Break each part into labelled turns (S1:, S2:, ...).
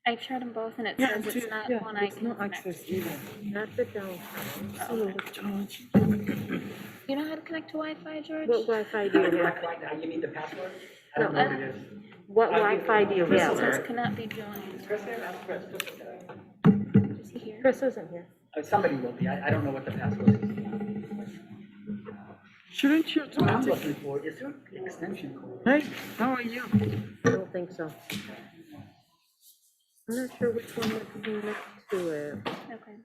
S1: I tried them both and it
S2: Yeah,
S1: says it's not one I
S2: it's
S1: can
S2: no
S1: connect.
S2: access either.
S3: Not the downtown.
S2: So charge.
S1: You know how to connect to Wi-Fi, George?
S3: What Wi-Fi do you have?
S4: You need the password? I
S3: No,
S4: don't know what it is.
S3: What Wi-Fi do you
S1: It
S3: have?
S1: says cannot be joined.
S4: Chris there? Ask Chris.
S1: Is he here?
S3: Chris isn't here.
S4: Somebody will be. I don't know what the password is.
S2: Shouldn't you
S4: What I'm
S2: automatic?
S4: looking for, is there an extension code?
S2: Hey, how are you?
S3: I don't think so. I'm not sure which one would connect to it.
S1: Okay.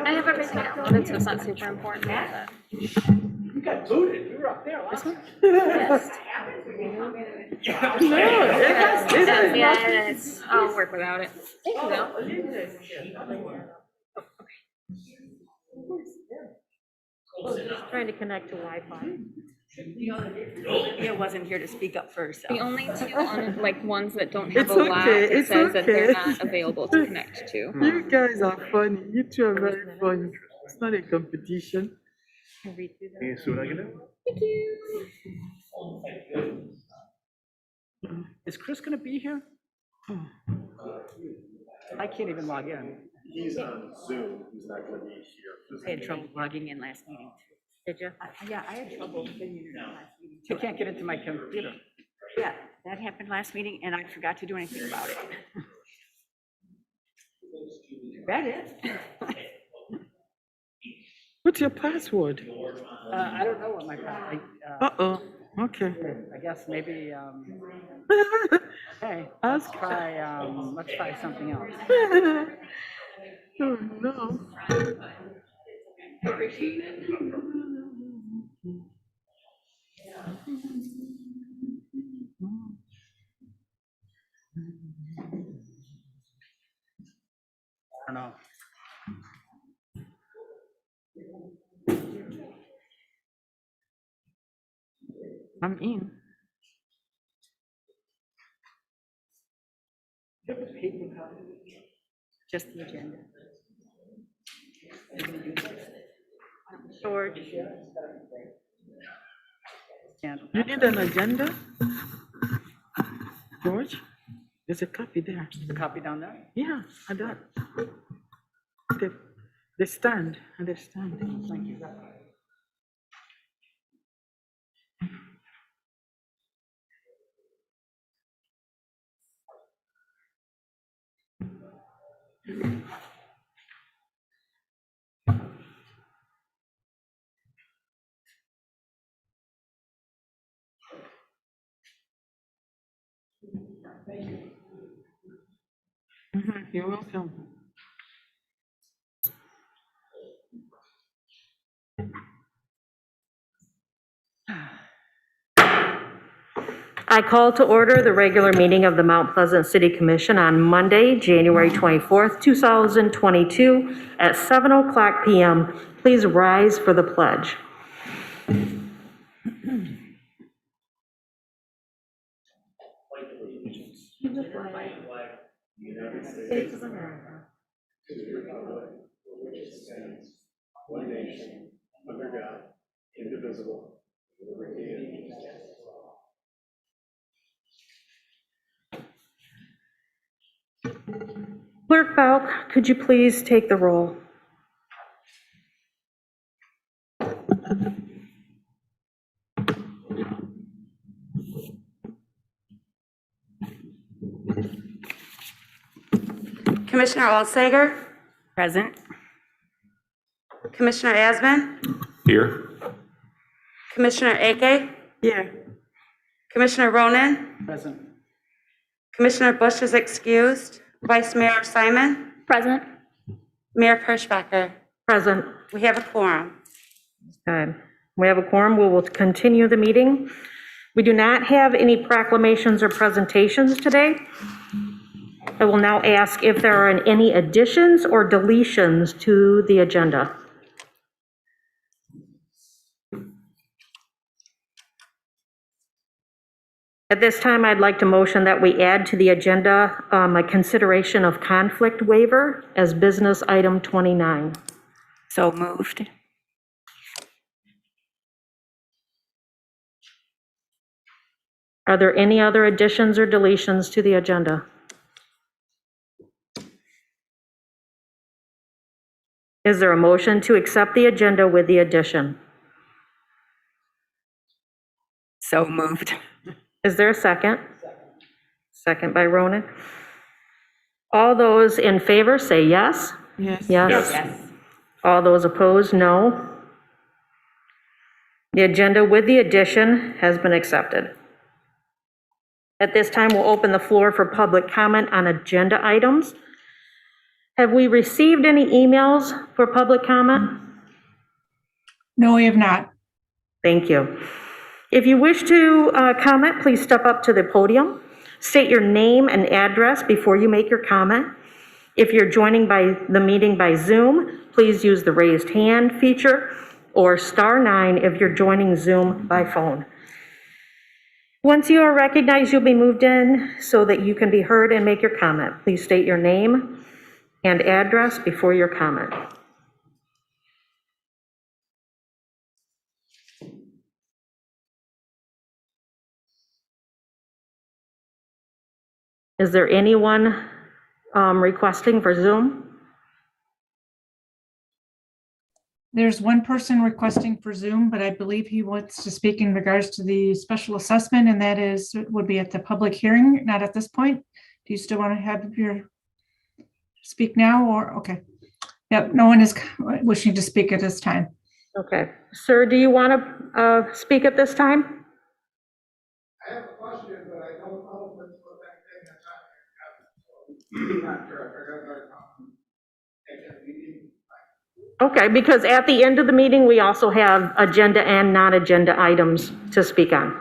S1: I have everything uploaded, so it's not super important. But
S4: You got booted. You were up there last time.
S1: yes.
S2: No, it has,
S1: Yeah, it's, I'll work without it. Thank you, though.
S3: Just trying to connect to Wi-Fi.
S5: Leah wasn't here to speak up first.
S1: The only two like ones that don't have
S2: It's
S1: a lot,
S2: okay,
S1: it
S2: it's
S1: says that they're
S2: okay.
S1: not available to connect to.
S2: You guys are funny. You two are very funny. It's not a competition.
S3: Can read through that.
S6: Can you see what I can do?
S1: Thank you.
S4: Is Chris gonna be here? I can't even log in.
S6: He's on Zoom, he's not gonna be here.
S5: I had trouble logging in last meeting.
S3: Did you?
S5: Yeah, I had trouble getting in last meeting
S4: I
S5: too.
S4: can't get into my computer.
S5: Yeah, that happened last meeting and I forgot to do anything about it. That it?
S2: What's your password?
S4: I don't know what my,
S2: Uh-oh, okay.
S4: I guess maybe, hey,
S2: Ask.
S4: let's try something else.
S2: Oh, no.
S4: I don't know.
S2: I'm in.
S5: Just the agenda.
S3: George?
S4: And
S2: You need an agenda? George? There's a copy there.
S4: the copy down there?
S2: Yeah, I got. The stand, the stand.
S4: Thank you.
S2: You're welcome.
S3: I call to order the regular meeting of the Mount Pleasant City Commission on Monday, January 24th, 2022 at 7:00 PM. Please rise for the pledge.
S6: One nation, under God, indivisible, with liberty and justice for all.
S3: Clerk Balk, could you please take the roll?
S7: Commissioner Altsager,
S5: Present.
S7: Commissioner Asman,
S6: Here.
S7: Commissioner Ake,
S2: Yeah.
S7: Commissioner Ronan,
S4: Present.
S7: Commissioner Bush is excused, Vice Mayor Simon,
S1: Present.
S7: Mayor Perschbacher.
S3: Present.
S7: We have a quorum.
S3: Okay. We have a quorum. We will continue the meeting. We do not have any proclamations or presentations today. I will now ask if there are any additions or deletions to the agenda. At this time, I'd like to motion that we add to the agenda a consideration of conflict waiver as business item 29.
S5: So moved.
S3: Are there any other additions or deletions to the agenda? Is there a motion to accept the agenda with the addition?
S5: So moved.
S3: Is there a second? Second by Ronan. All those in favor say yes.
S2: Yes.
S3: Yes. All those opposed, no. The agenda with the addition has been accepted. At this time, we'll open the floor for public comment on agenda items. Have we received any emails for public comment?
S8: No, we have not.
S3: Thank you. If you wish to comment, please step up to the podium. State your name and address before you make your comment. If you're joining the meeting by Zoom, please use the raised hand feature or *9 if you're joining Zoom by phone. Once you are recognized, you'll be moved in so that you can be heard and make your comment. Please state your name and address before your comment. Is there anyone requesting for Zoom?
S8: There's one person requesting for Zoom, but I believe he wants to speak in regards to the special assessment, and that would be at the public hearing, not at this point. Do you still want to have your speak now or, okay. Yep, no one is wishing to speak at this time.
S3: Okay. Sir, do you want to speak at this time?
S6: I have a question, but I don't know if it's what that thing is on. I'm not sure. I forgot our comment.
S3: Okay, because at the end of the meeting, we also have agenda and non-agenda items to speak on.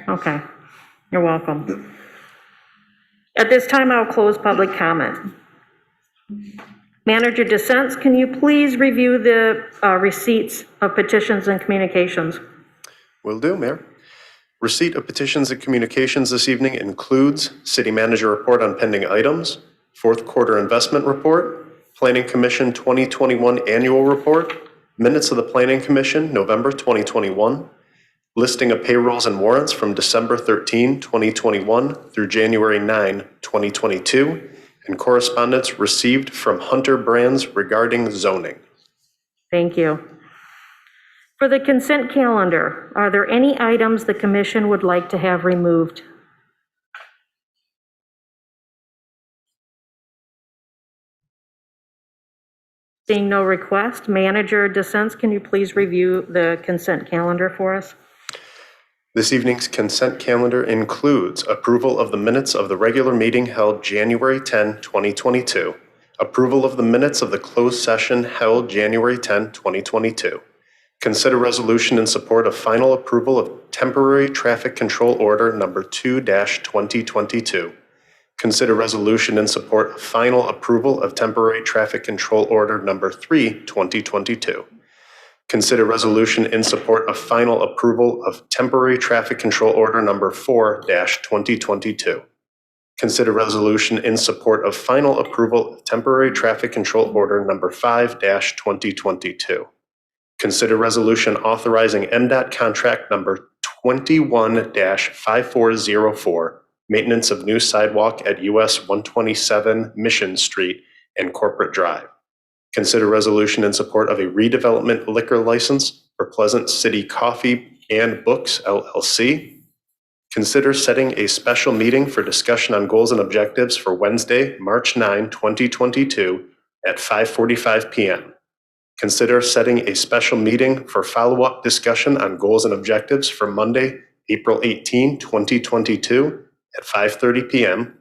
S3: Okay, you're welcome. At this time, I'll close public comment. Manager Dissents, can you please review the receipts of petitions and communications?
S9: Will do, Mayor. Receipt of petitions and communications this evening includes City Manager Report on pending items, Fourth Quarter Investment Report, Planning Commission 2021 Annual Report, Minutes of the Planning Commission, November 2021, Listing of payrolls and warrants from December 13, 2021 through January 9, 2022, and correspondence received from Hunter Brands regarding zoning.
S3: Thank you. For the consent calendar, are there any items the commission would like to have removed? Seeing no request, Manager Dissents, can you please review the consent calendar for us?
S9: This evening's consent calendar includes approval of the minutes of the regular meeting held January 10, 2022, approval of the minutes of the closed session held January 10, 2022, consider resolution in support of final approval of temporary traffic control order number 2-2022, consider resolution in support of final approval of temporary traffic control order number 3-2022. Consider resolution in support of final approval of temporary traffic control order number 4-2022. Consider resolution in support of final approval of temporary traffic control order number 5-2022. Consider resolution authorizing MDOT contract number 21-5404, maintenance of new sidewalk at US 127 Mission Street and Corporate Drive. Consider resolution in support of a redevelopment liquor license for Pleasant City Coffee and Books, LLC. Consider setting a special meeting for discussion on goals and objectives for Wednesday, March 9, 2022 at 5:45 p.m. Consider setting a special meeting for follow-up discussion on goals and objectives for Monday, April 18, 2022 at 5:30 p.m.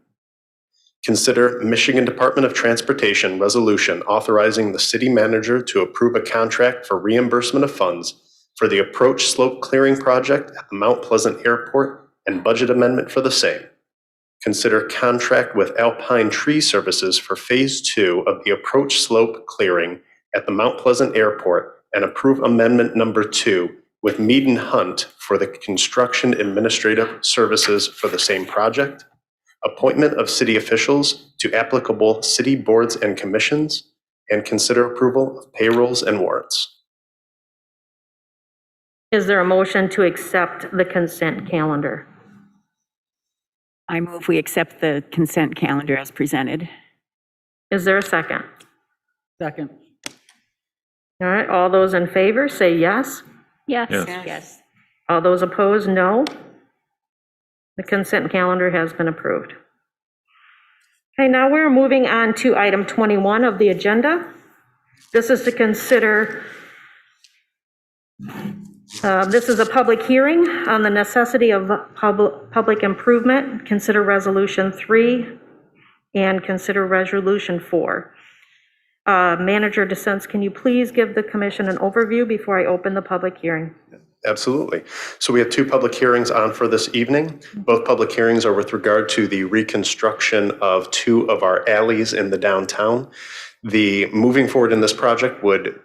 S9: Consider Michigan Department of Transportation resolution authorizing the city manager to approve a contract for reimbursement of funds for the approach slope clearing project at the Mount Pleasant Airport and budget amendment for the same. Consider contract with Alpine Tree Services for Phase 2 of the approach slope clearing at the Mount Pleasant Airport and approve amendment number 2 with Mead and Hunt for the construction administrative services for the same project. Appointment of city officials to applicable city boards and commissions, and consider approval of payrolls and warrants.
S3: Is there a motion to accept the consent calendar?
S5: I move we accept the consent calendar as presented.
S3: Is there a second?
S4: Second.
S3: All right, all those in favor, say yes.
S1: Yes.
S5: Yes.
S3: All those opposed, no. The consent calendar has been approved. Okay, now we're moving on to item 21 of the agenda. This is to consider, this is a public hearing on the necessity of public improvement. Consider Resolution 3 and consider Resolution 4. Manager DeSense, can you please give the commission an overview before I open the public hearing?
S9: Absolutely. So we have two public hearings on for this evening. Both public hearings are with regard to the reconstruction of two of our alleys in the downtown. The moving forward in this project would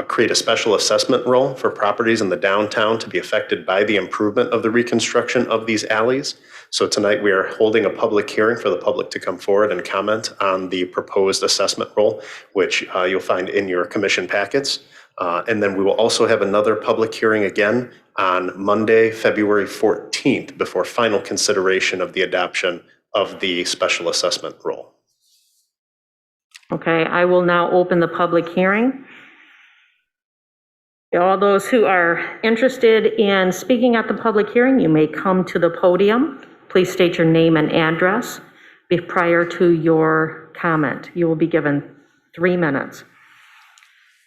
S9: create a special assessment role for properties in the downtown to be affected by the improvement of the reconstruction of these alleys. So tonight we are holding a public hearing for the public to come forward and comment on the proposed assessment role, which you'll find in your commission packets. And then we will also have another public hearing again on Monday, February 14th, before final consideration of the adoption of the special assessment role.
S3: Okay, I will now open the public hearing. All those who are interested in speaking at the public hearing, you may come to the podium. Please state your name and address prior to your comment. You will be given 3 minutes.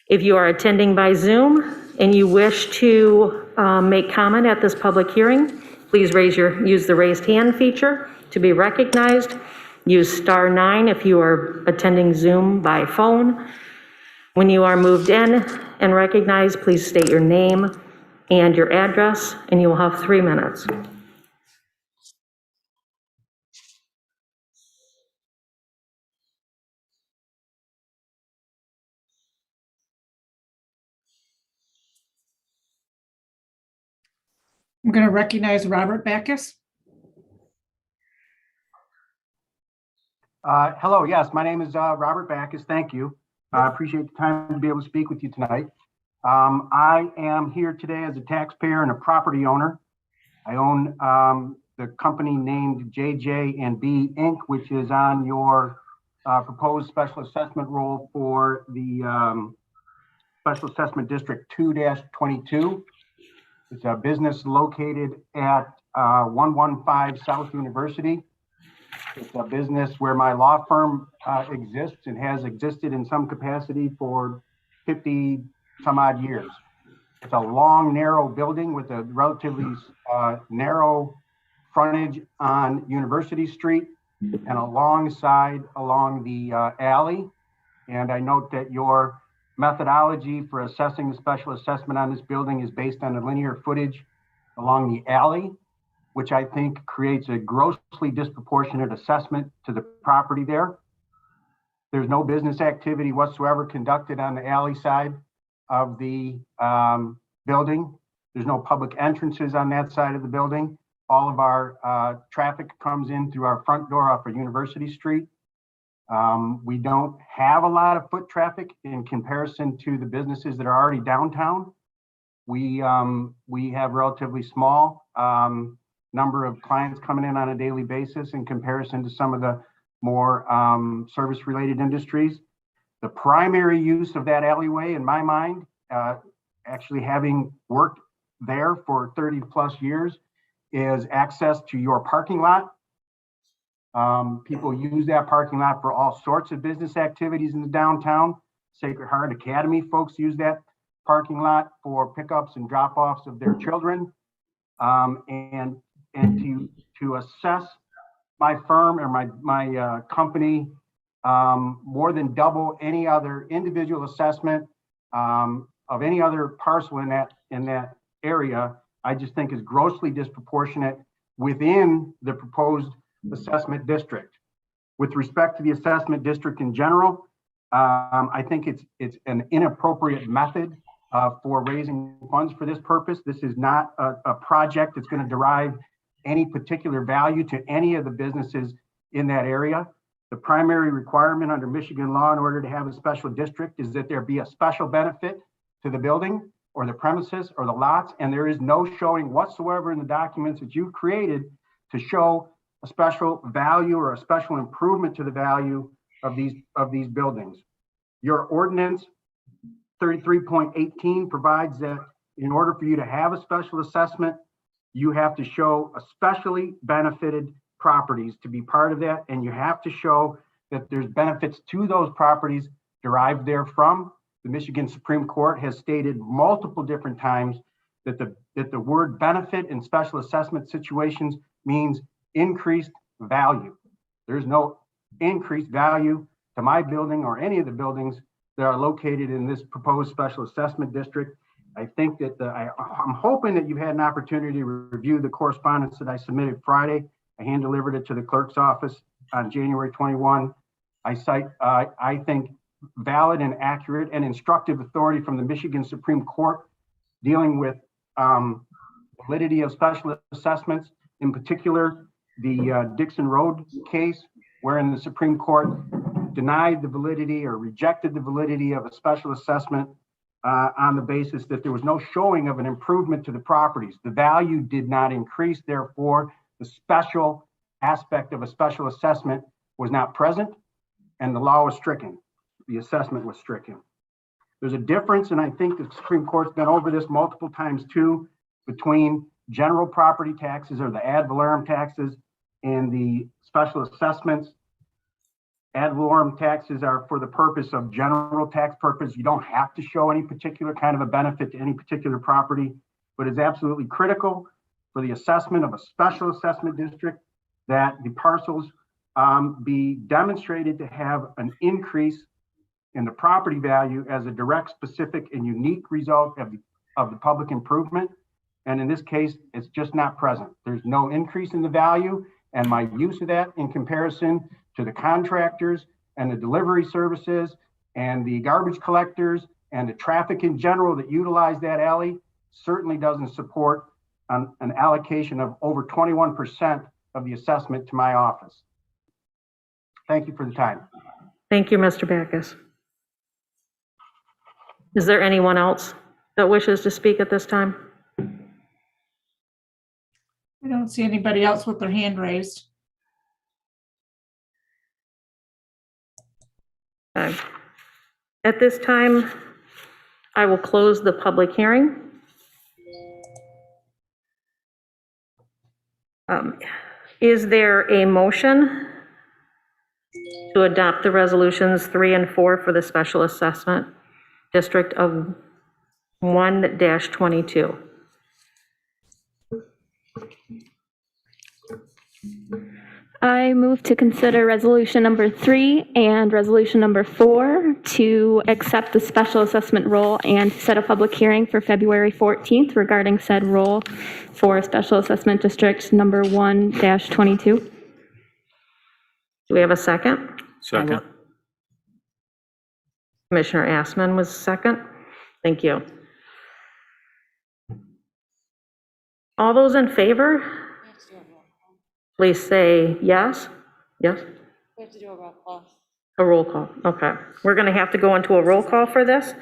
S3: If you are attending by Zoom and you wish to make comment at this public hearing, please use the raised hand feature to be recognized. Use *9 if you are attending Zoom by phone. When you are moved in and recognized, please state your name and your address, and you will have 3 minutes.
S8: I'm going to recognize Robert Backus.
S10: Hello, yes, my name is Robert Backus. Thank you. I appreciate the time to be able to speak with you tonight. I am here today as a taxpayer and a property owner. I own the company named JJ&B Inc., which is on your proposed special assessment roll for the Special Assessment District 2-22. It's a business located at 115 South University. It's a business where my law firm exists and has existed in some capacity for 50 some odd years. It's a long, narrow building with a relatively narrow frontage on University Street and alongside along the alley. And I note that your methodology for assessing the special assessment on this building is based on the linear footage along the alley, which I think creates a grossly disproportionate assessment to the property there. There's no business activity whatsoever conducted on the alley side of the building. There's no public entrances on that side of the building. All of our traffic comes in through our front door off of University Street. We don't have a lot of foot traffic in comparison to the businesses that are already downtown. We have relatively small number of clients coming in on a daily basis in comparison to some of the more service-related industries. The primary use of that alleyway, in my mind, actually having worked there for 30 plus years, is access to your parking lot. People use that parking lot for all sorts of business activities in the downtown. Sacred Heart Academy folks use that parking lot for pickups and drop-offs of their children. And to assess my firm or my company more than double any other individual assessment of any other parcel in that area, I just think is grossly disproportionate within the proposed assessment district. With respect to the assessment district in general, I think it's an inappropriate method for raising funds for this purpose. This is not a project that's going to derive any particular value to any of the businesses in that area. The primary requirement under Michigan law in order to have a special district is that there be a special benefit to the building or the premises or the lots, and there is no showing whatsoever in the documents that you've created to show a special value or a special improvement to the value of these buildings. Your ordinance 33.18 provides that in order for you to have a special assessment, you have to show especially benefited properties to be part of that, and you have to show that there's benefits to those properties derived therefrom. The Michigan Supreme Court has stated multiple different times that the word benefit in special assessment situations means increased value. There's no increased value to my building or any of the buildings that are located in this proposed special assessment district. I think that I'm hoping that you've had an opportunity to review the correspondence that I submitted Friday. I hand delivered it to the clerk's office on January 21. I cite, I think, valid and accurate and instructive authority from the Michigan Supreme Court dealing with validity of special assessments, in particular, the Dixon Road case, wherein the Supreme Court denied the validity or rejected the validity of a special assessment on the basis that there was no showing of an improvement to the properties. The value did not increase, therefore, the special aspect of a special assessment was not present, and the law was stricken. The assessment was stricken. There's a difference, and I think the Supreme Court's been over this multiple times too, between general property taxes or the ad valorem taxes and the special assessments. Ad valorem taxes are for the purpose of general tax purpose. You don't have to show any particular kind of a benefit to any particular property, but it's absolutely critical for the assessment of a special assessment district that the parcels be demonstrated to have an increase in the property value as a direct, specific, and unique result of the public improvement. And in this case, it's just not present. There's no increase in the value, and my use of that in comparison to the contractors and the delivery services and the garbage collectors and the traffic in general that utilize that alley certainly doesn't support an allocation of over 21% of the assessment to my office. Thank you for the time.
S3: Thank you, Mr. Backus. Is there anyone else that wishes to speak at this time?
S8: I don't see anybody else with their hand raised.
S3: Okay. At this time, I will close the public hearing. Is there a motion to adopt the resolutions 3 and 4 for the special assessment district of 1-22?
S11: I move to consider resolution number 3 and resolution number 4 to accept the special assessment roll and set a public hearing for February 14th regarding said roll for special assessment district number 1-22.
S3: Do we have a second?
S12: Second.
S3: Commissioner Assman was second. Thank you. All those in favor? Please say yes. Yes?
S5: We have to do a roll call.
S3: A roll call. Okay. We're going to have to go into a roll call for this.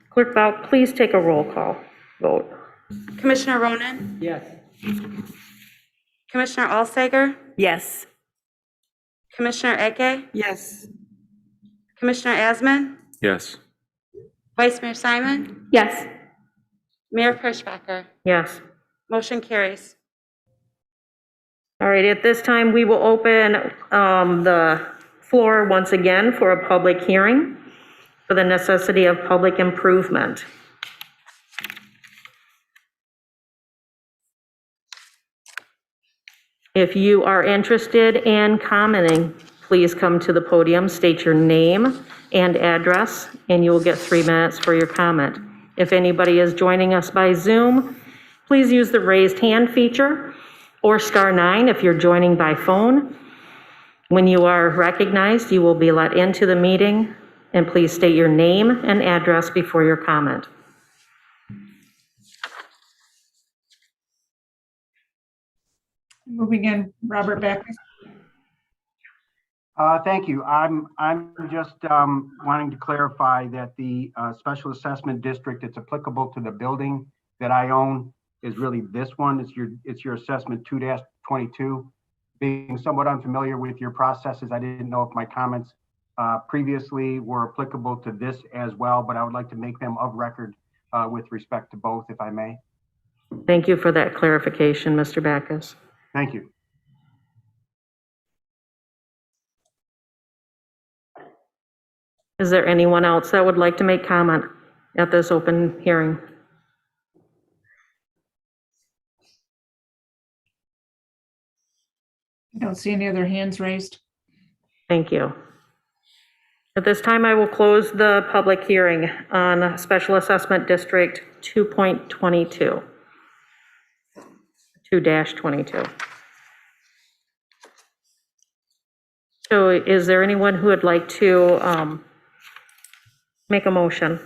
S3: Clerk Bout, please take a roll call vote.
S7: Commissioner Ronan?
S4: Yes.
S7: Commissioner Alsager?
S5: Yes.
S7: Commissioner Eke?
S2: Yes.
S7: Commissioner Asman?
S12: Yes.
S7: Vice Mayor Simon?
S11: Yes.
S7: Mayor Kirschbacher?
S3: Yes.
S7: Motion carries.
S3: All right. At this time, we will open the floor once again for a public hearing for the necessity of public improvement. If you are interested in commenting, please come to the podium, state your name and address, and you will get 3 minutes for your comment. If anybody is joining us by Zoom, please use the raised hand feature or *9 if you're joining by phone. When you are recognized, you will be let into the meeting, and please state your name and address before your comment.
S8: Moving in, Robert Backus.
S10: Thank you. I'm just wanting to clarify that the special assessment district that's applicable to the building that I own is really this one. It's your assessment 2-22. Being somewhat unfamiliar with your processes, I didn't know if my comments previously were applicable to this as well, but I would like to make them of record with respect to both, if I may.
S3: Thank you for that clarification, Mr. Backus.
S10: Thank you.
S3: Is there anyone else that would like to make comment at this open hearing?
S8: I don't see any other hands raised.
S3: Thank you. At this time, I will close the public hearing on Special Assessment District 2.22. 2-22. So is there anyone who would like to make a motion?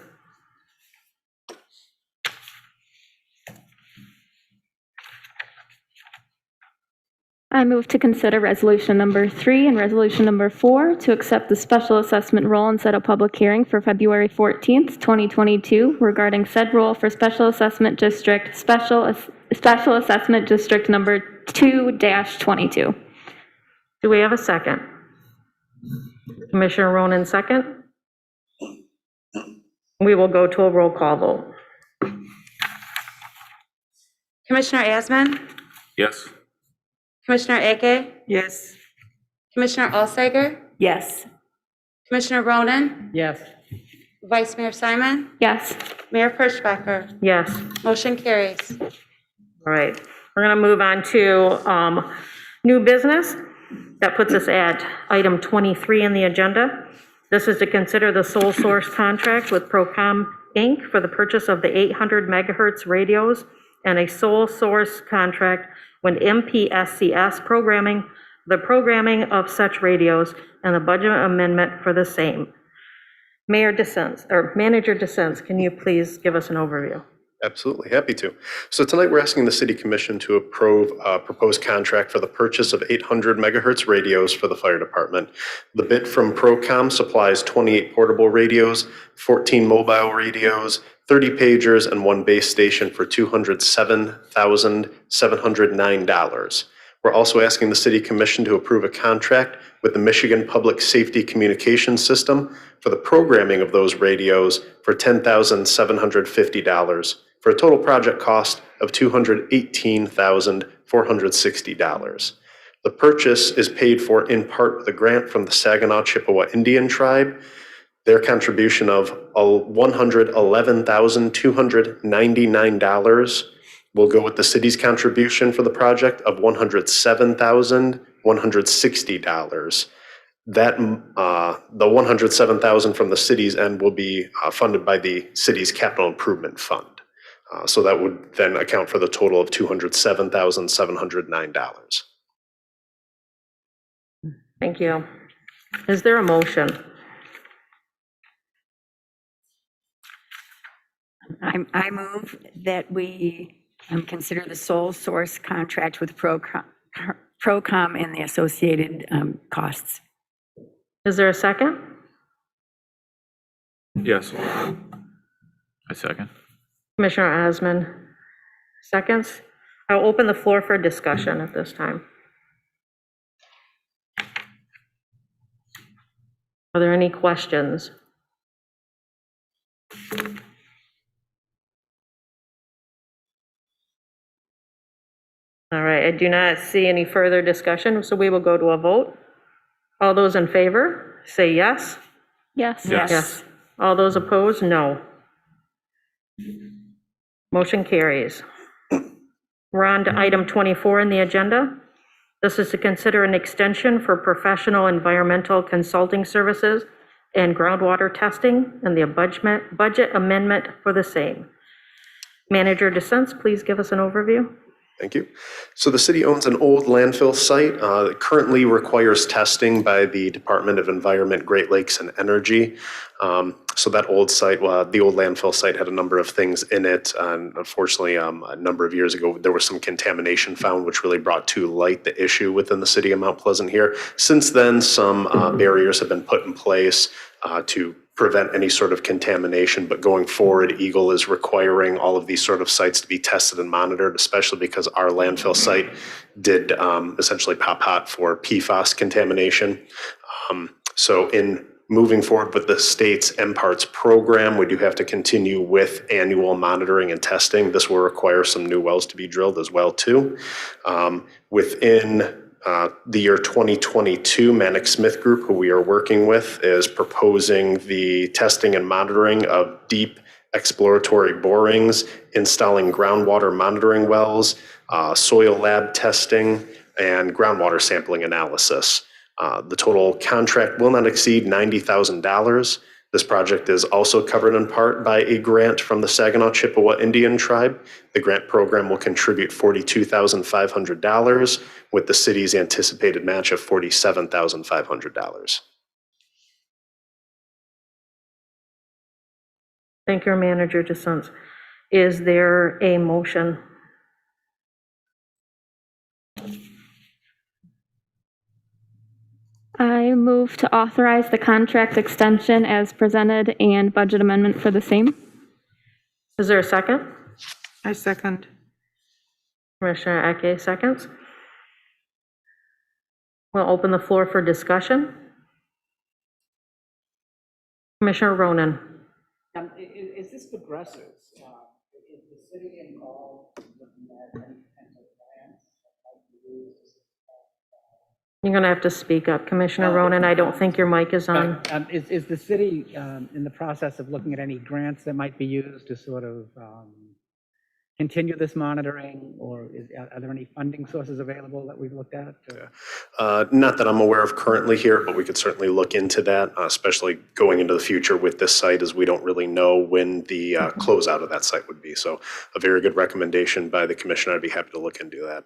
S11: I move to consider resolution number 3 and resolution number 4 to accept the special assessment roll and set a public hearing for February 14th, 2022 regarding said roll for special assessment district, special assessment district number 2-22.
S3: Do we have a second? Commissioner Ronan, second. We will go to a roll call vote.
S7: Commissioner Asman?
S12: Yes.
S7: Commissioner Ake?
S4: Yes.
S7: Commissioner Alsager?
S5: Yes.
S7: Commissioner Ronan?
S4: Yes.
S7: Vice Mayor Simon?
S11: Yes.
S7: Mayor Kirschbacher?
S3: Yes.
S7: Motion carries.
S3: All right. We're going to move on to new business. That puts us at item 23 in the agenda. This is to consider the sole source contract with Procom Inc. for the purchase of the 800 megahertz radios and a sole source contract when MPSCS programming, the programming of such radios, and the budget amendment for the same. Manager DeSense, can you please give us an overview?
S9: Absolutely, happy to. So tonight we're asking the City Commission to approve a proposed contract for the purchase of 800 megahertz radios for the fire department. The bid from Procom supplies 28 portable radios, 14 mobile radios, 30 pagers, and 1 base station for $207,709. We're also asking the City Commission to approve a contract with the Michigan Public Safety Communications System for the programming of those radios for $10,750 for a total project cost of $218,460. The purchase is paid for in part with a grant from the Saginaw Chippewa Indian Tribe. Their contribution of $111,299 will go with the city's contribution for the project of $107,160. That the $107,000 from the city's end will be funded by the city's capital improvement fund. So that would then account for the total of $207,709.
S3: Thank you. Is there a motion?
S5: I move that we consider the sole source contract with Procom and the associated costs.
S3: Is there a second?
S12: Yes. I second.
S3: Commissioner Asman, seconds. I'll open the floor for discussion at this time. Are there any questions? All right, I do not see any further discussion, so we will go to a vote. All those in favor, say yes.
S11: Yes.
S3: Yes. All those opposed, no. Motion carries. We're on to item 24 in the agenda. This is to consider an extension for professional environmental consulting services and groundwater testing and the budget amendment for the same. Manager DeSense, please give us an overview.
S9: Thank you. So the city owns an old landfill site that currently requires testing by the Department of Environment, Great Lakes, and Energy. So that old site, the old landfill site had a number of things in it. And unfortunately, a number of years ago, there was some contamination found, which really brought to light the issue within the city of Mount Pleasant here. Since then, some barriers have been put in place to prevent any sort of contamination, but going forward, Eagle is requiring all of these sort of sites to be tested and monitored, especially because our landfill site did essentially pop hot for PFAS contamination. So in moving forward with the state's MPARTS program, we do have to continue with annual monitoring and testing. This will require some new wells to be drilled as well too. Within the year 2022, Manic Smith Group, who we are working with, is proposing the testing and monitoring of deep exploratory borings, installing groundwater monitoring wells, soil lab testing, and groundwater sampling analysis. The total contract will not exceed $90,000. This project is also covered in part by a grant from the Saginaw Chippewa Indian Tribe. The grant program will contribute $42,500 with the city's anticipated match of $47,500.
S3: Thank you, Manager DeSense. Is there a motion?
S11: I move to authorize the contract extension as presented and budget amendment for the same.
S3: Is there a second?
S2: I second.
S3: Commissioner Eke seconds. We'll open the floor for discussion. Commissioner Ronan.
S4: Is this progressive? Is the city involved looking at any potential plans?
S3: You're going to have to speak up, Commissioner Ronan. I don't think your mic is on.
S4: Is the city in the process of looking at any grants that might be used to sort of continue this monitoring, or are there any funding sources available that we've looked at?
S9: Not that I'm aware of currently here, but we could certainly look into that, especially going into the future with this site, as we don't really know when the closeout of that site would be. So a very good recommendation by the commission. I'd be happy to look into that.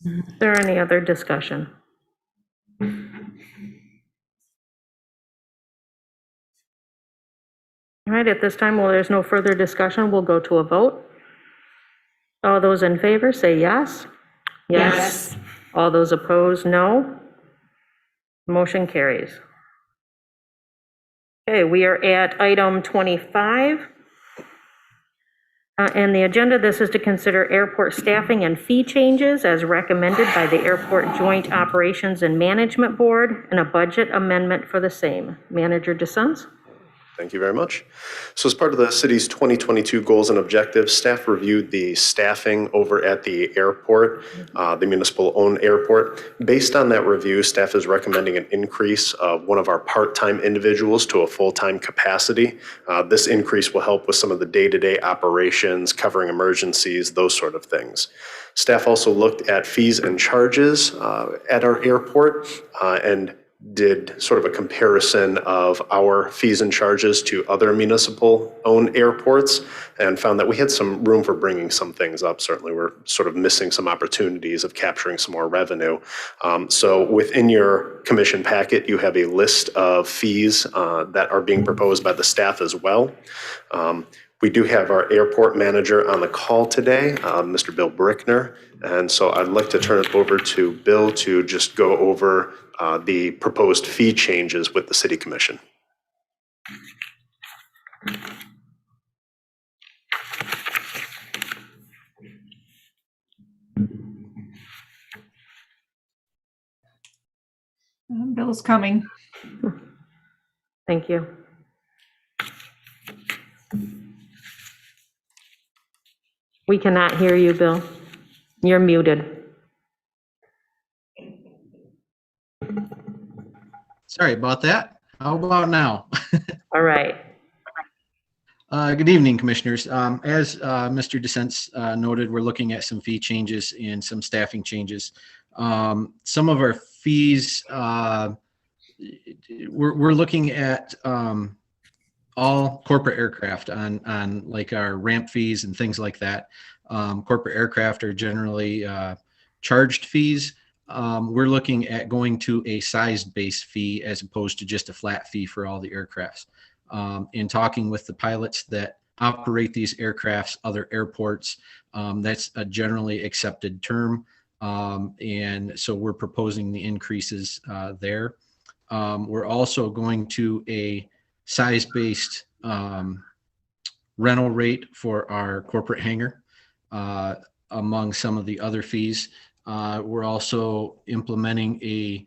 S3: Is there any other discussion? All right, at this time, while there's no further discussion, we'll go to a vote. All those in favor say yes. Yes. All those opposed, no. Motion carries. Okay, we are at item 25. And the agenda, this is to consider airport staffing and fee changes as recommended by the Airport Joint Operations and Management Board and a budget amendment for the same. Manager DeSense.
S9: Thank you very much. So as part of the city's 2022 goals and objectives, staff reviewed the staffing over at the airport, the municipal-owned airport. Based on that review, staff is recommending an increase of one of our part-time individuals to a full-time capacity. This increase will help with some of the day-to-day operations, covering emergencies, those sort of things. Staff also looked at fees and charges at our airport and did sort of a comparison of our fees and charges to other municipal-owned airports and found that we had some room for bringing some things up. Certainly, we're sort of missing some opportunities of capturing some more revenue. So within your commission packet, you have a list of fees that are being proposed by the staff as well. We do have our airport manager on the call today, Mr. Bill Brickner. And so I'd like to turn it over to Bill to just go over the proposed fee changes with the City Commission.
S8: Bill's coming.
S3: Thank you. We cannot hear you, Bill. You're muted.
S13: Sorry about that. How about now?
S3: All right.
S13: Good evening, Commissioners. As Mr. DeSense noted, we're looking at some fee changes and some staffing changes. Some of our fees, we're looking at all corporate aircraft on like our ramp fees and things like that. Corporate aircraft are generally charged fees. We're looking at going to a size-based fee as opposed to just a flat fee for all the aircrafts. In talking with the pilots that operate these aircrafts, other airports, that's a generally accepted term. And so we're proposing the increases there. We're also going to a size-based rental rate for our corporate hangar, among some of the other fees. We're also implementing a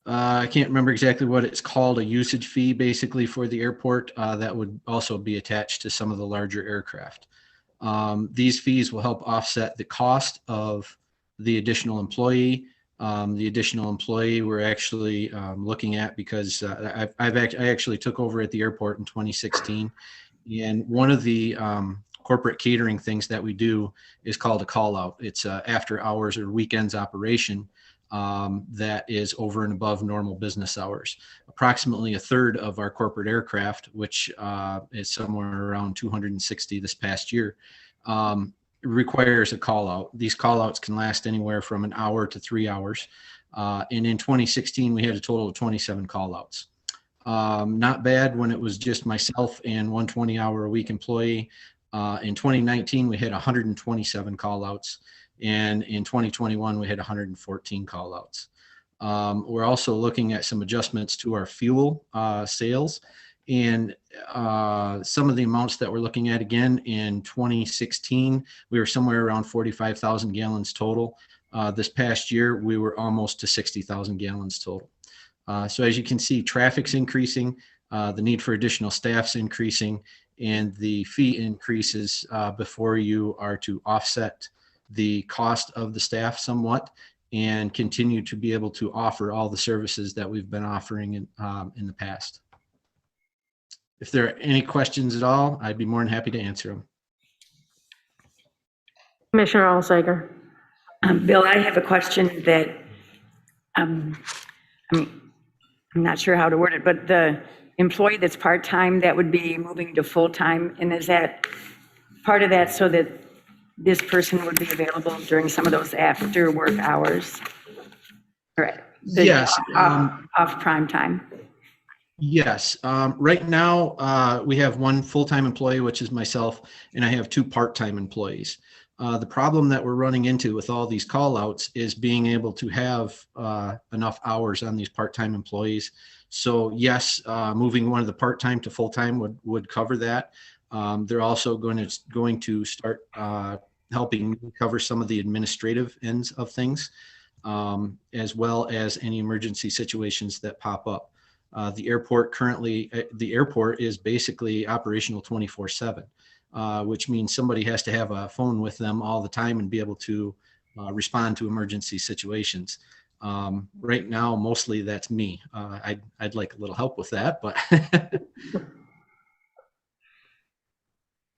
S13: I can't remember exactly what it's called, a usage fee basically for the airport that would also be attached to some of the larger aircraft. These fees will help offset the cost of the additional employee. The additional employee we're actually looking at because I actually took over at the airport in 2016. And one of the corporate catering things that we do is called a call out. It's after hours or weekends operation that is over and above normal business hours. Approximately a third of our corporate aircraft, which is somewhere around 260 this past year, requires a call out. These call outs can last anywhere from an hour to 3 hours. And in 2016, we had a total of 27 call outs. Not bad when it was just myself and one 20-hour-a-week employee. In 2019, we had 127 call outs. And in 2021, we had 114 call outs. We're also looking at some adjustments to our fuel sales. And some of the amounts that we're looking at again in 2016, we were somewhere around 45,000 gallons total. This past year, we were almost to 60,000 gallons total. So as you can see, traffic's increasing, the need for additional staff's increasing, and the fee increases before you are to offset the cost of the staff somewhat and continue to be able to offer all the services that we've been offering in the past. If there are any questions at all, I'd be more than happy to answer them.
S3: Commissioner Alsager.
S5: Bill, I have a question that I'm not sure how to word it, but the employee that's part-time, that would be moving to full-time, and is that part of that so that this person would be available during some of those after work hours? Correct.
S13: Yes.
S5: Off prime time.
S13: Yes. Right now, we have one full-time employee, which is myself, and I have two part-time employees. The problem that we're running into with all these call-outs is being able to have enough hours on these part-time employees. So yes, moving one of the part-time to full-time would cover that. They're also going to start helping cover some of the administrative ends of things, as well as any emergency situations that pop up. The airport is basically operational 24/7, which means somebody has to have a phone with them all the time and be able to respond to emergency situations. Right now, mostly that's me. I'd like a little help with that, but.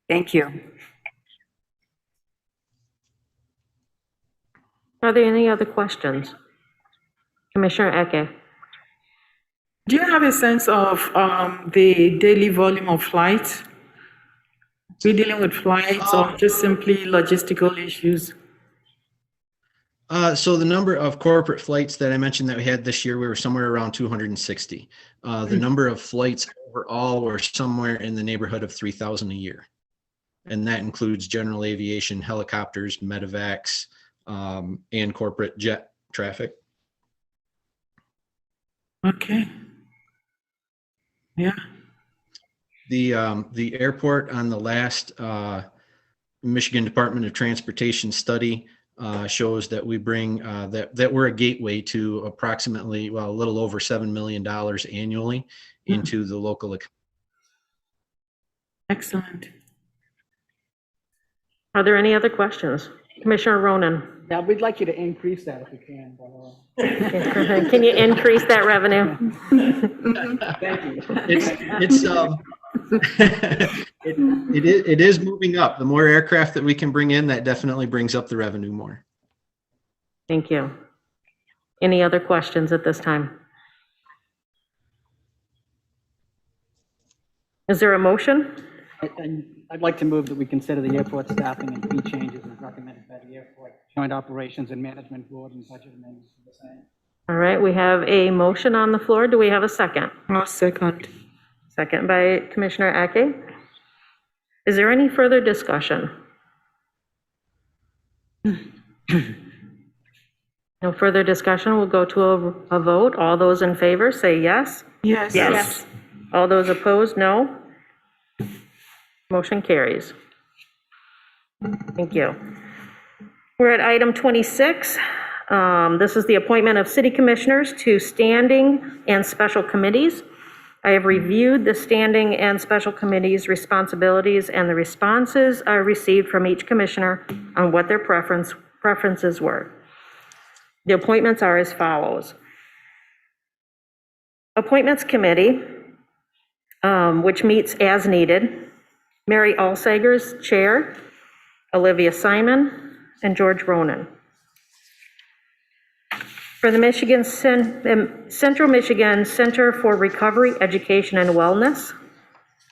S5: Thank you.
S3: Are there any other questions? Commissioner Eke.
S2: Do you have a sense of the daily volume of flights? Are we dealing with flights or just simply logistical issues?
S13: So the number of corporate flights that I mentioned that we had this year, we were somewhere around 260. The number of flights overall were somewhere in the neighborhood of 3,000 a year. And that includes general aviation, helicopters, medevacs, and corporate jet traffic.
S2: Okay. Yeah.
S13: The airport on the last Michigan Department of Transportation study shows that we bring that we're a gateway to approximately, well, a little over $7 million annually into the local economy.
S2: Excellent.
S3: Are there any other questions? Commissioner Ronan.
S4: Yeah, we'd like you to increase that if you can.
S3: Can you increase that revenue?
S4: Thank you.
S13: It is moving up. The more aircraft that we can bring in, that definitely brings up the revenue more.
S3: Thank you. Any other questions at this time? Is there a motion?
S4: I'd like to move that we consider the airport staffing and fee changes as recommended by the Airport Joint Operations and Management Board and budget amendments the same.
S3: All right, we have a motion on the floor. Do we have a second?
S2: I'll second.
S3: Second by Commissioner Ake. Is there any further discussion? No further discussion. We'll go to a vote. All those in favor say yes.
S2: Yes.
S5: Yes.
S3: All those opposed, no. Motion carries. Thank you. We're at item 26, This is the appointment of city commissioners to standing and special committees. I have reviewed the standing and special committees' responsibilities, and the responses I received from each commissioner on what their preferences were. The appointments are as follows. Appointments Committee, which meets as needed. Mary Alsager's chair, Olivia Simon, and George Ronan. For the Central Michigan Center for Recovery, Education, and Wellness,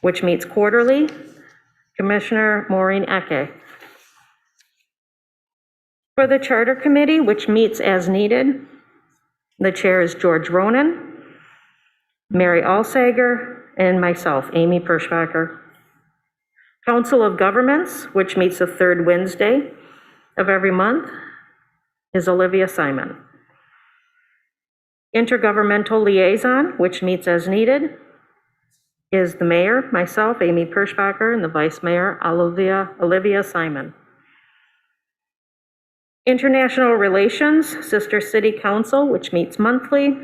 S3: which meets quarterly, Commissioner Maureen Ecke. For the Charter Committee, which meets as needed, the chair is George Ronan, Mary Alsager, and myself, Amy Perschbacher. Council of Governments, which meets the third Wednesday of every month, is Olivia Simon. Intergovernmental Liaison, which meets as needed, is the mayor, myself, Amy Perschbacher, and the vice mayor, Olivia Simon. International Relations, Sister City Council, which meets monthly,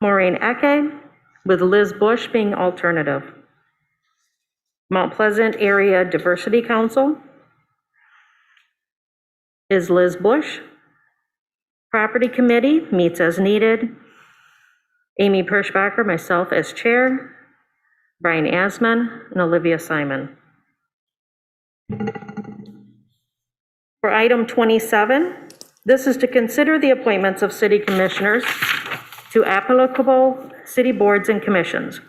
S3: Maureen Ecke, with Liz Bush being alternative. Mount Pleasant Area Diversity Council is Liz Bush. Property Committee meets as needed. Amy Perschbacher, myself as chair, Brian Asman, and Olivia Simon. For item 27, this is to consider the appointments of city commissioners to applicable city boards and commissions.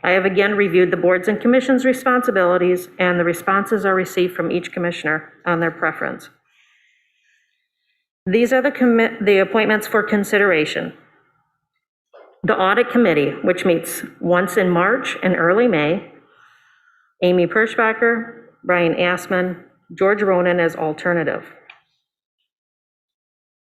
S3: I have again reviewed the boards and commissions' responsibilities, and the responses are received from each commissioner on their preference. These are the appointments for consideration. The Audit Committee, which meets once in March and early May, Amy Perschbacher, Brian Asman, George Ronan as alternative.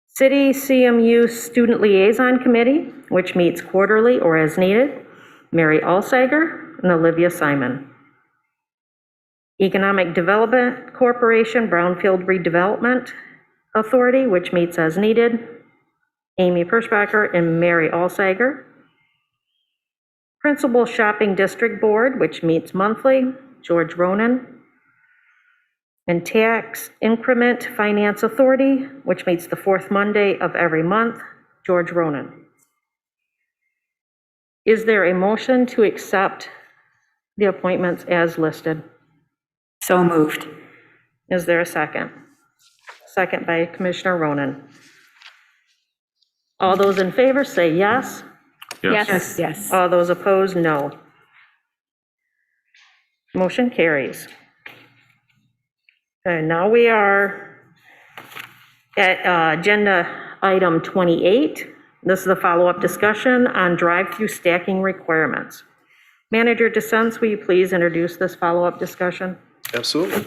S3: City CMU Student Liaison Committee, which meets quarterly or as needed, Mary Alsager and Olivia Simon. Economic Development Corporation Brownfield Redevelopment Authority, which meets as needed, Amy Perschbacher and Mary Alsager. Principal Shopping District Board, which meets monthly, George Ronan. And Tax Increment Finance Authority, which meets the fourth Monday of every month, George Ronan. Is there a motion to accept the appointments as listed?
S5: So moved.
S3: Is there a second? Second by Commissioner Ronan. All those in favor say yes.
S5: Yes. Yes.
S3: All those opposed, no. Motion carries. Okay, now we are at agenda item 28. This is the follow-up discussion on drive-through stacking requirements. Manager DeSense, will you please introduce this follow-up discussion?
S9: Absolutely.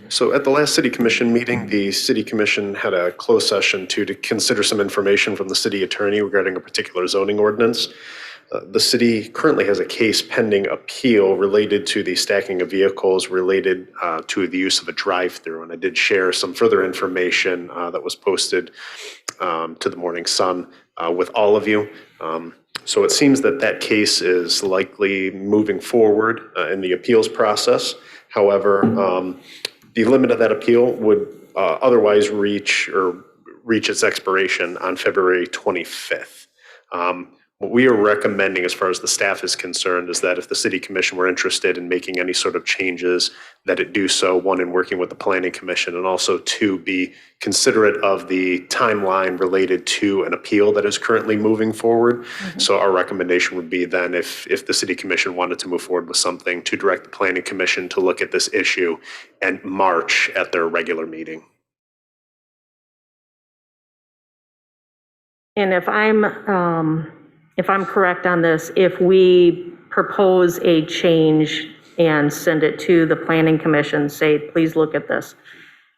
S9: So at the last City Commission meeting, the City Commission had a closed session to consider some information from the city attorney regarding a particular zoning ordinance. The city currently has a case pending appeal related to the stacking of vehicles related to the use of a drive-through. And I did share some further information that was posted to the Morning Sun with all of you. So it seems that that case is likely moving forward in the appeals process. However, the limit of that appeal would otherwise reach its expiration on February 25th. What we are recommending as far as the staff is concerned is that if the City Commission were interested in making any sort of changes, that it do so, one, in working with the Planning Commission, and also two, be considerate of the timeline related to an appeal that is currently moving forward. Mm-hmm. So our recommendation would be then if the City Commission wanted to move forward with something, to direct the Planning Commission to look at this issue in March at their regular meeting.
S3: And if I'm correct on this, if we propose a change and send it to the Planning Commission, say, please look at this,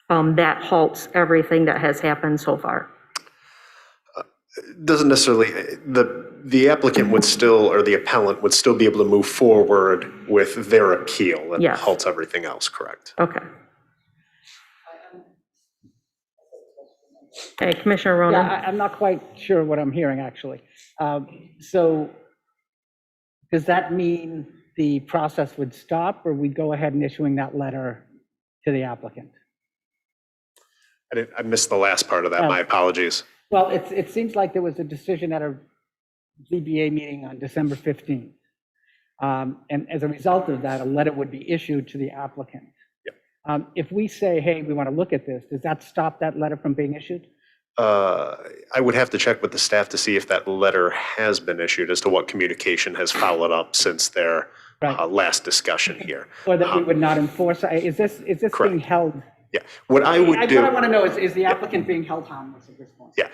S3: that halts everything that has happened so far.
S9: Doesn't necessarily, the applicant would still, or the appellant would still be able to move forward with their appeal. That
S3: Yes.
S9: halts everything else, correct?
S3: Okay. Okay, Commissioner
S4: Yeah,
S3: Ronan?
S4: I'm not quite sure what I'm hearing, actually. So does that mean the process would stop, or we go ahead and issuing that letter to the applicant?
S9: I missed the last part of that. My apologies.
S4: Well, it seems like there was a decision at a ZBA meeting on December 15th. And as a result of that, a letter would be issued to the applicant. If we say, hey, we want to look at this, does that stop that letter from being issued?
S9: I would have to check with the staff to see if that letter has been issued as to what communication has followed up since their last discussion here.
S4: Or that we would not enforce, is this being held?
S9: Yeah, what I would do.
S4: What I want to know is the applicant being held harmless at this point?
S9: Yeah,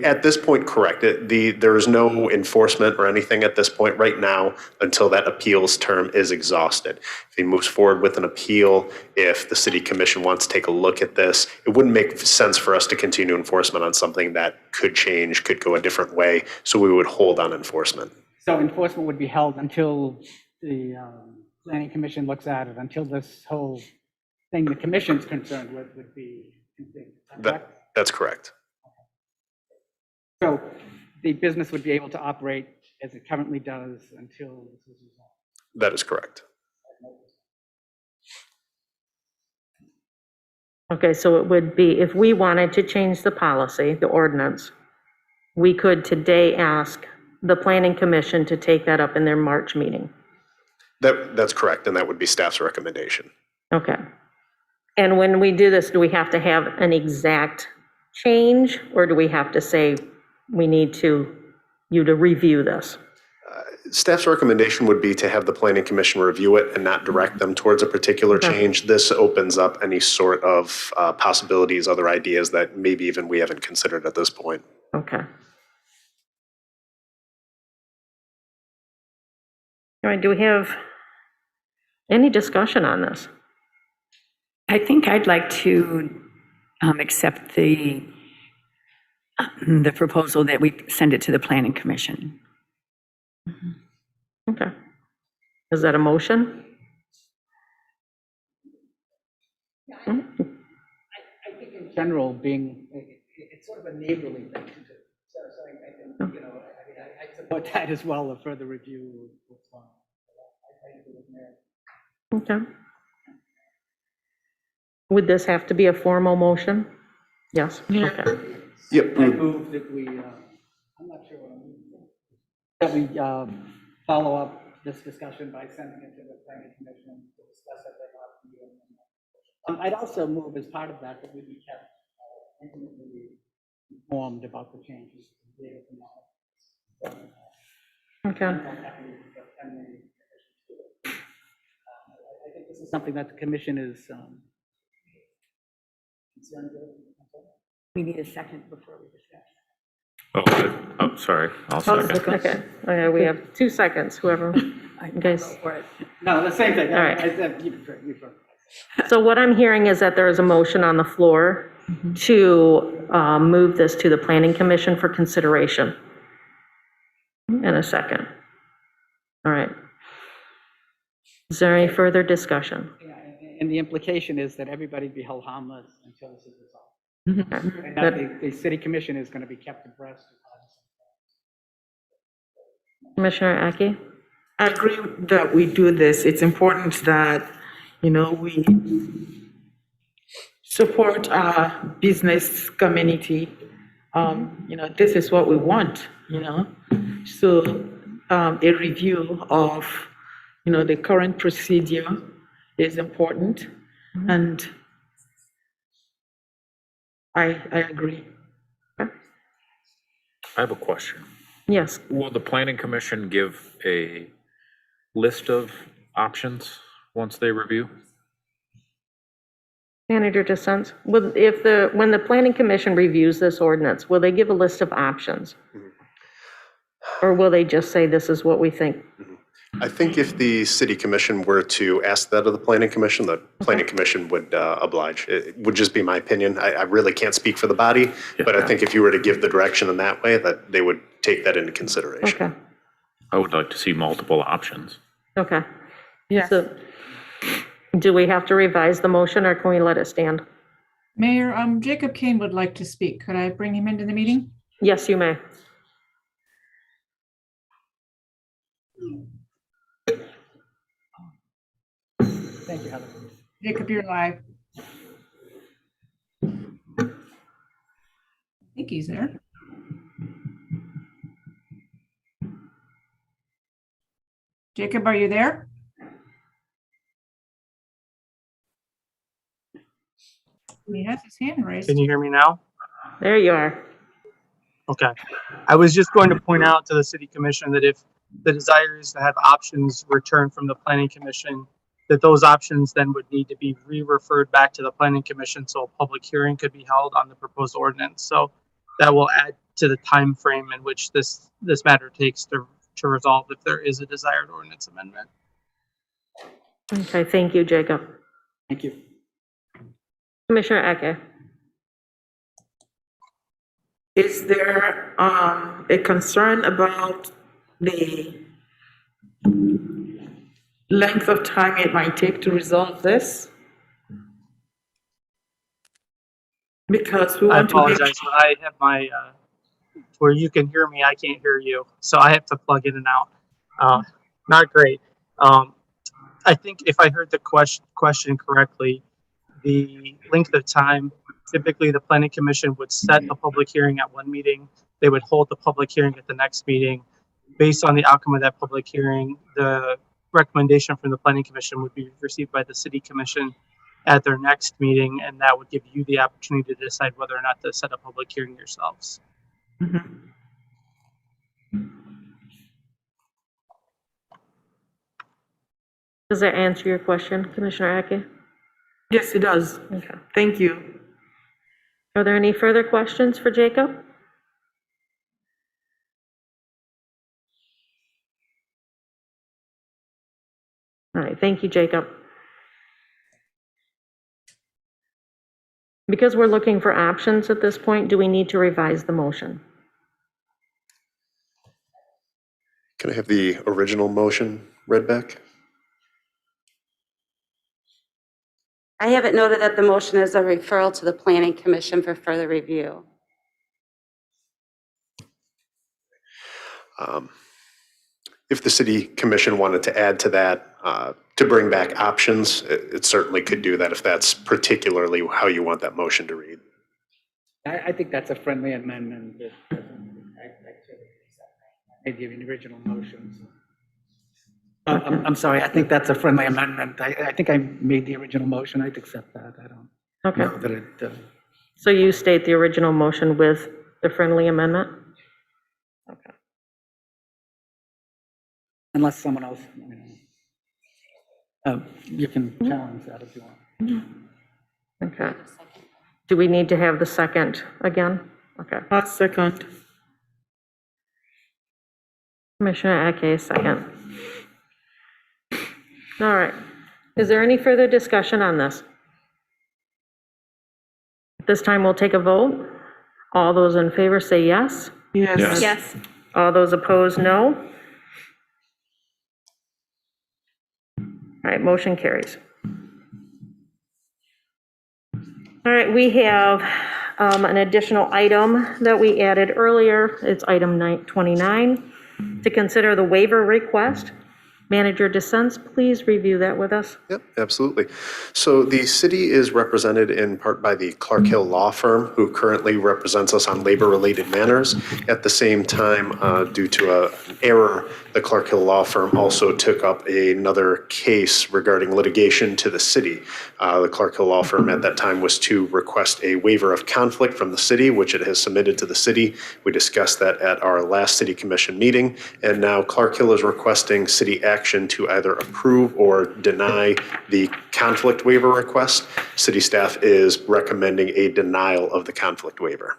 S9: at this point, correct. There is no enforcement or anything at this point right now until that appeals term is exhausted. If he moves forward with an appeal, if the city commission wants to take a look at this, it wouldn't make sense for us to continue enforcement on something that could change, could go a different way. So we would hold on enforcement.
S4: So enforcement would be held until the planning commission looks at it, until this whole thing the commission's concerned with would be complete.
S9: That's correct.
S4: So the business would be able to operate as it currently does until this is resolved?
S9: That is correct.
S3: Okay, so it would be, if we wanted to change the policy, the ordinance, we could today ask the planning commission to take that up in their March meeting.
S9: That's correct, and that would be staff's recommendation.
S3: Okay. And when we do this, do we have to have an exact change, or do we have to say we need you to review this?
S9: Staff's recommendation would be to have the planning commission review it and not direct them towards a particular change. This opens up any sort of possibilities, other ideas that maybe even we haven't considered at this point.
S3: Okay. All right, do we have any discussion on this?
S5: I think I'd like to accept the proposal that we send it to the planning commission.
S3: Okay. Is that a motion?
S4: I think in general, it's sort of a neighborly thing to do. So I think, I support that as well, a further review.
S3: Okay. Would this have to be a formal motion? Yes? Okay.
S9: Yep.
S4: I move that we, I'm not sure what I'm moving, that we follow up this discussion by sending it to the planning commission to discuss at their last meeting. I'd also move as part of that we be kept intimately informed about the changes.
S3: Okay.
S4: I think this is something that the commission is concerned with.
S5: We need a second before we discuss.
S12: Oh, sorry. I'll second.
S3: Okay, we have 2 seconds, whoever. Guys.
S4: No, the same thing.
S3: All right.
S4: I said, you prefer.
S3: So what I'm hearing is that there is a motion on the floor to move this to the planning commission for consideration. In a second. All right. Is there any further discussion?
S4: Yeah, and the implication is that everybody be held harmless until this is resolved. And that the city commission is going to be kept abreast.
S3: Commissioner Aki?
S2: I agree that we do this. It's important that, we support our business community. This is what we want, So a review of, the current procedure is important. And I agree.
S12: I have a question.
S3: Yes.
S12: Will the planning commission give a list of options once they review?
S3: Manager dissents. When the planning commission reviews this ordinance, will they give a list of options? Or will they just say this is what we think?
S9: I think if the city commission were to ask that of the planning commission, the planning commission would oblige. It would just be my opinion. I really can't speak for the body, but I think if you were to give the direction in that way, that they would take that into consideration.
S3: Okay.
S12: I would like to see multiple options.
S3: Okay.
S2: Yeah.
S3: So do we have to revise the motion or can we let it stand?
S8: Mayor, Jacob Kane would like to speak. Could I bring him into the meeting?
S3: Yes, you may.
S4: Thank you, Heather.
S8: Jacob, you're live. I think he's there. Jacob, are you there? He has his hand raised.
S14: Can you hear me now?
S3: There you are.
S14: Okay. I was just going to point out to the city commission that if the desire is to have options returned from the planning commission, that those options then would need to be re-referred back to the planning commission so a public hearing could be held on the proposed ordinance. So that will add to the time frame in which this matter takes to resolve if there is a desired ordinance amendment.
S3: Okay, thank you, Jacob.
S4: Thank you.
S2: Commissioner Eke. Is there a concern about the length of time it might take to resolve this? Because we
S14: I
S2: want to make
S14: apologize, but I have my, where you can hear me, I can't hear you. So I have to plug in and out. Not great. I think if I heard the question correctly, the length of time, typically the planning commission would set a public hearing at one meeting. They would hold the public hearing at the next meeting. Based on the outcome of that public hearing, the recommendation from the planning commission would be received by the city commission at their next meeting, and that would give you the opportunity to decide whether or not to set a public hearing yourselves.
S3: Does that answer your question, Commissioner Eke?
S2: Yes, it does.
S3: Okay.
S2: Thank you.
S3: Are there any further questions for Jacob? All right, thank you, Jacob. Because we're looking for options at this point, do we need to revise the motion?
S9: Can I have the original motion read back?
S7: I have it noted that the motion is a referral to the planning commission for further review.
S9: If the city commission wanted to add to that, to bring back options, it certainly could do that if that's particularly how you want that motion to read.
S4: I think that's a friendly amendment. I gave you the original motion. I'm sorry, I think that's a friendly amendment. I think I made the original motion. I'd accept that. I don't
S3: Okay.
S4: know that it,
S3: So you state the original motion with the friendly amendment? Okay.
S4: unless someone else, you can challenge that if you want.
S3: Okay. Do we need to have the second again? Okay.
S2: Second.
S3: Commissioner Eke, second. All right. Is there any further discussion on this? This time we'll take a vote. All those in favor say yes.
S2: Yes.
S11: Yes.
S3: All those opposed, no. All right, motion carries. All right, we have an additional item that we added earlier. It's item 29, to consider the waiver request. Manager Dissents, please review that with us.
S9: Yep, absolutely. So the city is represented in part by the Clark Hill Law Firm, who currently represents us on labor-related matters. At the same time, due to an error, the Clark Hill Law Firm also took up another case regarding litigation to the city. The Clark Hill Law Firm at that time was to request a waiver of conflict from the city, which it has submitted to the city. We discussed that at our last city commission meeting, and now Clark Hill is requesting city action to either approve or deny the conflict waiver request. City staff is recommending a denial of the conflict waiver.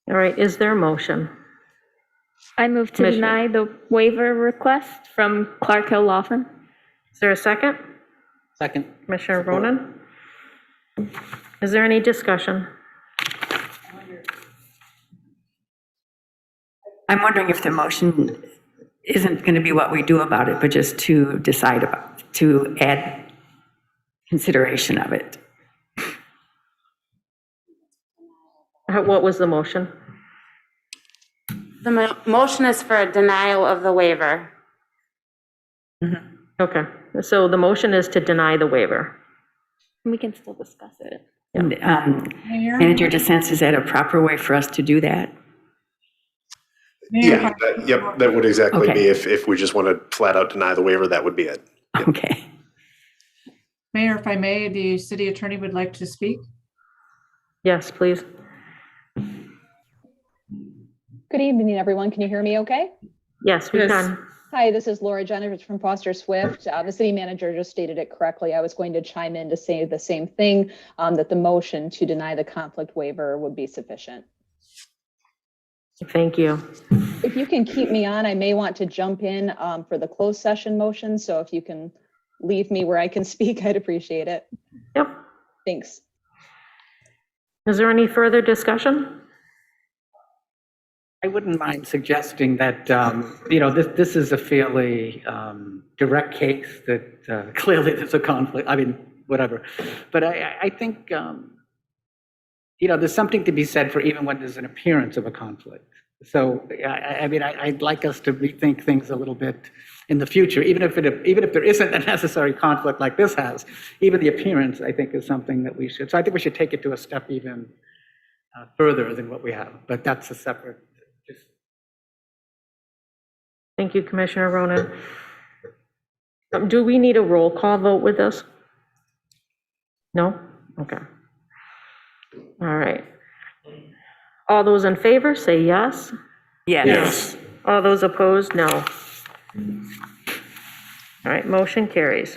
S3: All right, is there a motion?
S11: I move to deny the waiver request from Clark Hill Law Firm.
S3: Is there a second?
S4: Second.
S3: Commissioner Ronan? Is there any discussion?
S5: I'm wondering if the motion isn't going to be what we do about it, but just to decide about, to add consideration of it.
S3: What was the motion?
S7: The motion is for a denial of the waiver.
S3: Okay, so the motion is to deny the waiver.
S11: We can still discuss it.
S5: And,
S8: Mayor?
S5: Manager DeSense, is that a proper way for us to do that?
S8: Mayor,
S9: Yeah, yep, that would exactly
S5: Okay.
S9: be if we just want to flat out deny the waiver, that would be it.
S5: Okay.
S8: Mayor, if I may, the city attorney would like to speak.
S3: Yes, please.
S15: Good evening, everyone. Can you hear me okay?
S3: Yes, we
S2: Yes.
S3: can.
S15: Hi, this is Laura Jennifer from Foster Swift. The city manager just stated it correctly. I was going to chime in to say the same thing, that the motion to deny the conflict waiver would be sufficient.
S3: Thank you.
S15: If you can keep me on, I may want to jump in for the closed session motion. So if you can leave me where I can speak, I'd appreciate it.
S3: Yep.
S15: Thanks.
S3: Is there any further discussion?
S4: I wouldn't mind suggesting that, this is a fairly direct case that clearly there's a conflict, I mean, whatever. But I think, there's something to be said for even when there's an appearance of a conflict. So, I'd like us to rethink things a little bit in the future, even if there isn't a necessary conflict like this has, even the appearance, I think, is something that we should. So I think we should take it to a step even further than what we have, but that's a separate.
S3: Thank you, Commissioner Ronan. Do we need a roll call vote with this? No? Okay. All right. All those in favor, say yes.
S5: Yes.
S3: All those opposed, no. All right, motion carries.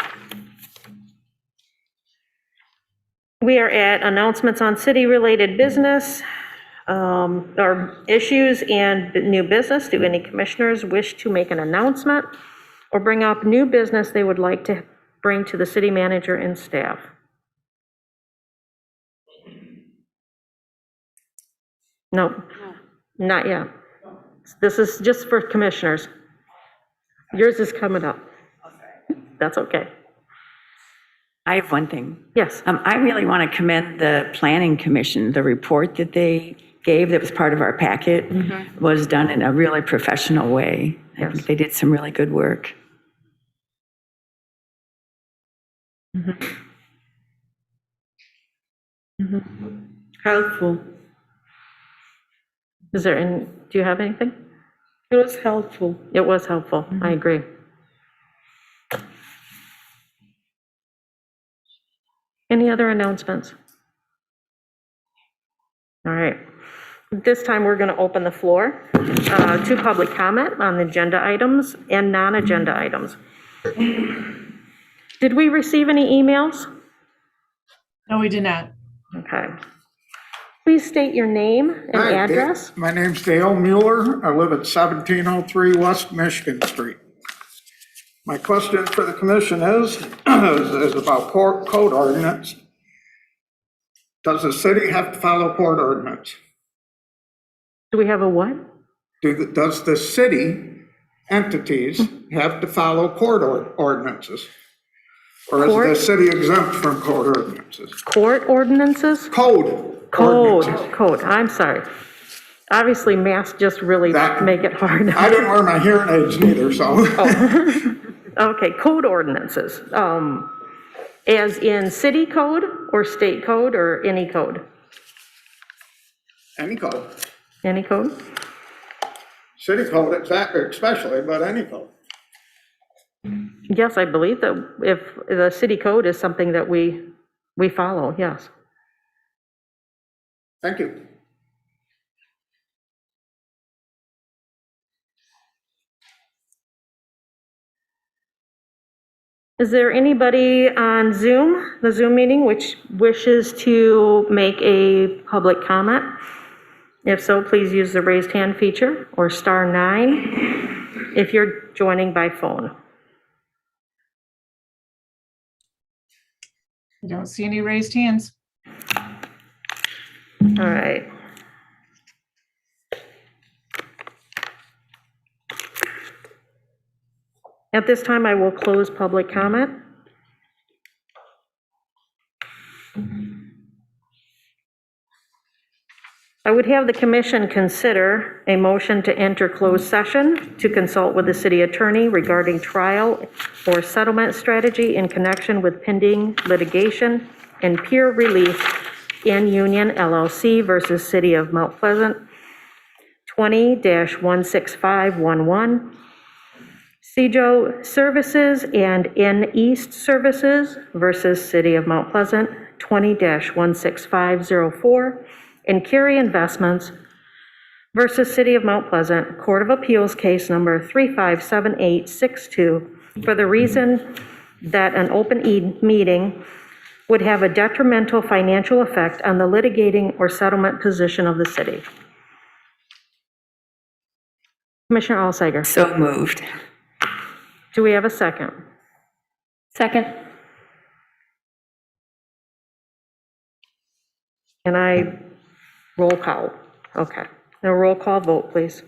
S3: We are at announcements on city-related business, or issues and new business. Do any commissioners wish to make an announcement or bring up new business they would like to bring to the city manager and staff? No, not yet. This is just for commissioners. Yours is coming up. That's okay.
S5: I have one thing.
S3: Yes.
S5: I really want to commend the Planning Commission. The report that they gave that was part of our packet was done in a really professional way. I think they did some really good work.
S2: Helpful.
S3: Is there any, do you have anything?
S2: It was helpful.
S3: It was helpful. I agree. Any other announcements? All right. This time, we're going to open the floor to public comment on agenda items and non-agenda items. Did we receive any emails?
S8: No, we did not.
S3: Okay. Please state your name and
S6: Hi,
S3: address.
S6: My name's Dale Mueller. I live at 1703 West Michigan Street. My question for the commission is about code ordinance. Does the city have to follow code ordinance?
S3: Do we have a what?
S6: Does the city entities have to follow court ordinances? Or is the city exempt from code ordinances?
S3: Court ordinances?
S6: Code.
S3: Code, I'm sorry. Obviously, masks just really make it hard.
S6: I didn't wear my hearing aids neither, so.
S3: Okay, code ordinances. As in city code or state code or any code?
S6: Any code.
S3: Any code?
S6: City code especially, but any code.
S3: Yes, I believe that if the city code is something that we follow, yes.
S6: Thank you.
S3: Is there anybody on Zoom, the Zoom meeting, which wishes to make a public comment? If so, please use the raised hand feature or *9 if you're joining by phone.
S8: I don't see any raised hands.
S3: All right. At this time, I will close public comment. I would have the commission consider a motion to enter closed session to consult with the city attorney regarding trial or settlement strategy in connection with pending litigation and peer relief in Union LLC versus City of Mount Pleasant, 20-16511, CJO Services and In East Services versus City of Mount Pleasant, 20-16504, and Carey Investments versus City of Mount Pleasant, Court of Appeals case number 357862, for the reason that an open meeting would have a detrimental financial effect on the litigating or settlement position of the city. Commissioner Alsager.
S5: So moved.
S3: Do we have a second?
S11: Second.
S3: And I roll call. Okay. Now roll call vote, please.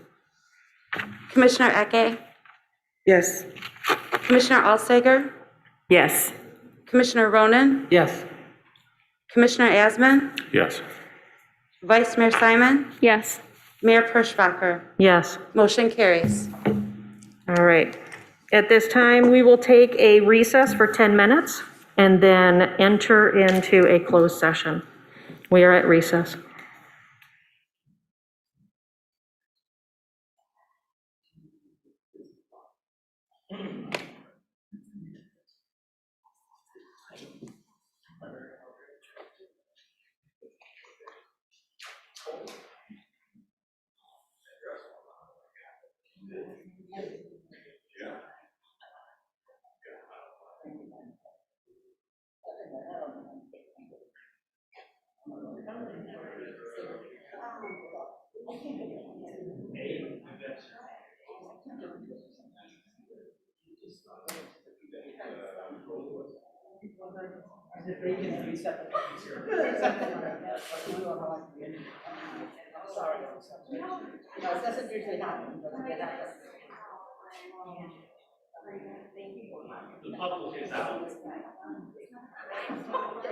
S7: Commissioner Eke?
S2: Yes.
S7: Commissioner Alsager?
S5: Yes.
S7: Commissioner Ronan?
S4: Yes.
S7: Commissioner Asman?
S12: Yes.
S7: Vice Mayor Simon?
S11: Yes.
S7: Mayor Perschbacher?
S3: Yes.
S7: Motion carries.
S3: All right. At this time, we will take a recess for 10 minutes and then enter into a closed session. We are at recess.